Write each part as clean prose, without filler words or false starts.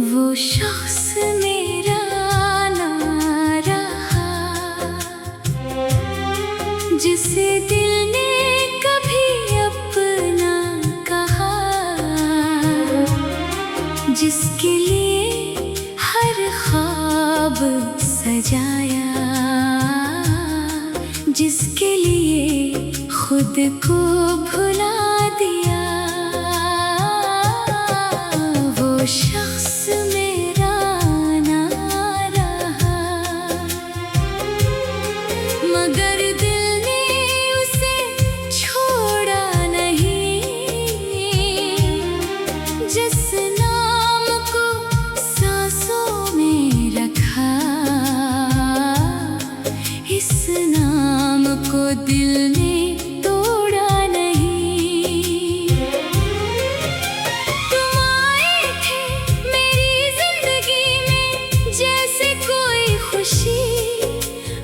वो शख्स मेरा ना रहा, जिसे दिल ने कभी अपना कहा, जिसके लिए हर ख्वाब सजाया, जिसके लिए खुद को भुला दिया। वो शख्स मेरा ना रहा, मगर दिल ने उसे छोड़ा नहीं। जिस नाम को सांसों में रखा, इस नाम को दिल ने तोड़ा नहीं। तुम आए थे मेरी जिंदगी में जैसे कोई खुशी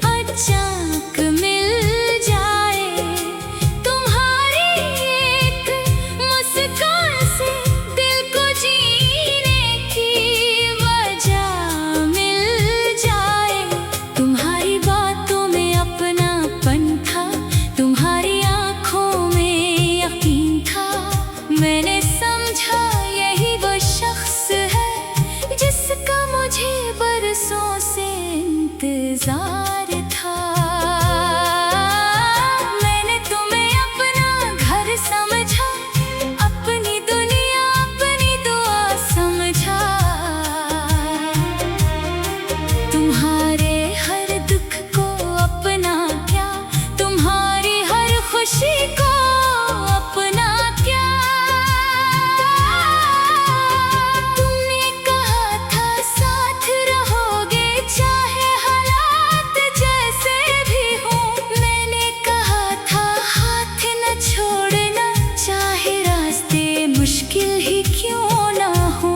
अचानक मिल जाए। तुम्हारी एक मुस्कान से दिल को जीने की वजह मिल जाए। तुम्हारी बातों में अपनापन था, तुम्हारी आंखों में यकीन था। मैंने समझा यही वो शख्स है जिसका मुझे बरसों से इंतजार था। मैंने तुम्हें अपना घर समझा, अपनी दुनिया अपनी दुआ समझा। तुम्हारे हर दुख को अपना क्या, तुम्हारी हर खुशी को अपना क्या। तुमने कहा था साथ रहोगे चाहे हालात जैसे भी हो। मैंने कहा था हाथ न छोड़ना चाहे रास्ते मुश्किल ही क्यों ना हो।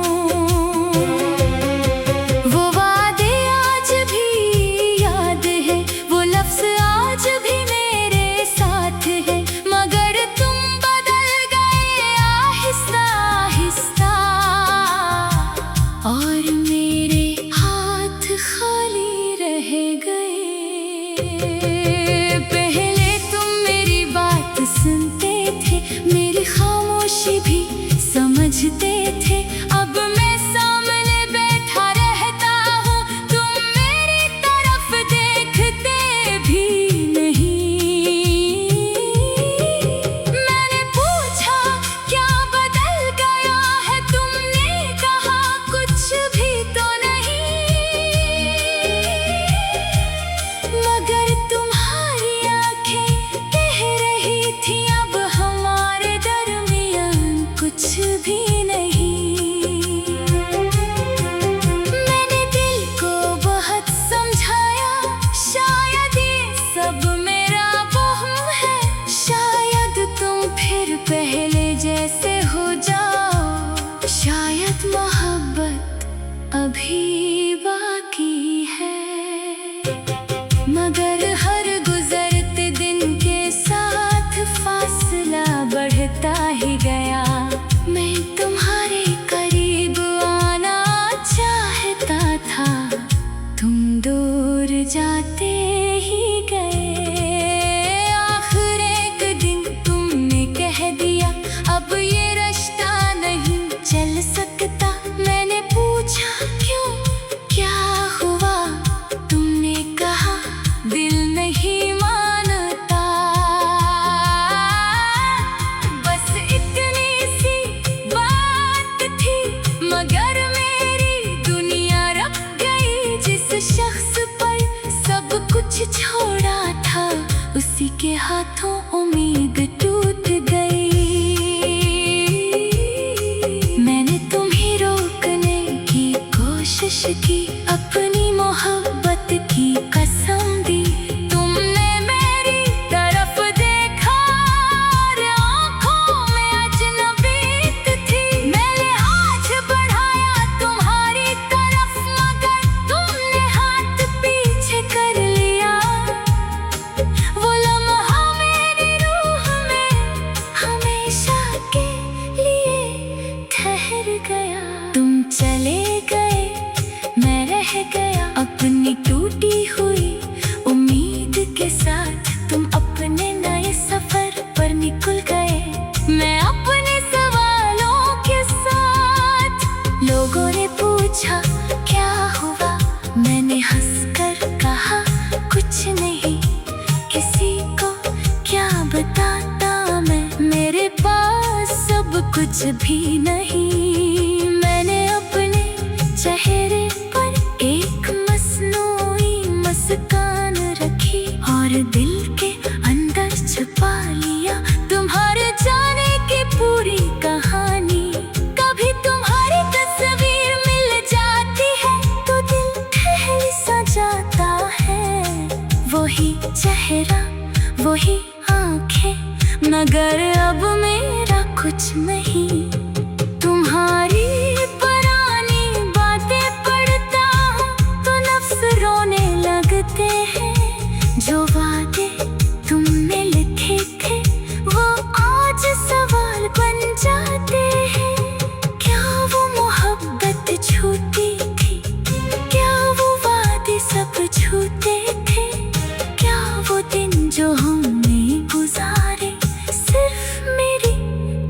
वो वादे आज भी याद है, वो लफ्ज़ आज भी मेरे साथ है। मगर तुम बदल गए आहिस्ता आहिस्ता, और मेरे हाथ खाली रह गए। पहले तुम मेरी बात सुनते थे, मेरी खामोशी भी समझते थे। अब मैं सामने बैठा रहता हूँ, तुम मेरी तरफ देखते भी नहीं। मैंने पूछा क्या बदल गया है, तुमने कहा कुछ भी तो नहीं। मगर तुम्हारी आंखें कह रही थी अब हमारे दरमियान कुछ भी नहीं। मैंने दिल को बहुत समझाया, शायद ये सब मेरा वहम है। शायद तुम फिर पहले जैसे हो जाओ, शायद मोहब्बत अभी बाकी है। मगर हर गुजरते दिन के साथ फासला बढ़ता ही गया। मैं तुम्हारे करीब आना चाहता था, तुम दूर जाते ही गए। आखिर एक दिन तुमने कह दिया अब ये रिश्ता नहीं चल सकता। मैंने पूछा क्यों, क्या हुआ? तुमने कहा दिल नहीं मानता। बस इतनी सी बात थी, मगर मेरी दुनिया रख गई। जिस शख्स पर सब कुछ छोड़ा था, उसी के हाथों उम्मीद टूट गई। मैंने तुम्हें रोकने की कोशिश की, अपनी मोहब्बत की कसम दी। तुमने मेरी तरफ देखा और आँखों में अजनबीत थी। मैंने हाथ बढ़ाया तुम्हारी तरफ, मगर तुमने हाथ पीछे कर लिया। वो लम्हा मेरी रूह में हमेशा के लिए ठहर गया। तुम चले गए भी नहीं। मैंने अपने चेहरे पर एक मसनूई मुस्कान रखी और दिल के अंदर छुपा लिया तुम्हारे जाने की पूरी कहानी। कभी तुम्हारी तस्वीर मिल जाती है तो दिल ठहर सा जाता है। वही चेहरा, वही आंखें, मगर अब मेरा कुछ नहीं। तुम्हारी पुरानी बातें पढ़ता हूँ तो नफ्स रोने लगते हैं। जो वादे तुमने लिखे थे वो आज सवाल बन जाते हैं। क्या वो मोहब्बत झूठी थी? क्या वो वादे सब झूठे थे? क्या वो दिन जो हमने गुजारे सिर्फ मेरी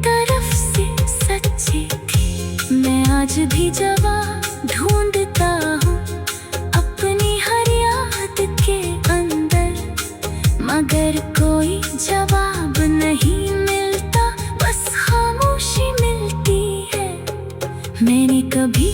तरफ से सच्ची थी? मैं आज भी जवाब ढूंढता हूँ अपनी हर याद के अंदर, मगर कोई जवाब नहीं मिलता, बस खामोशी मिलती है। मैंने कभी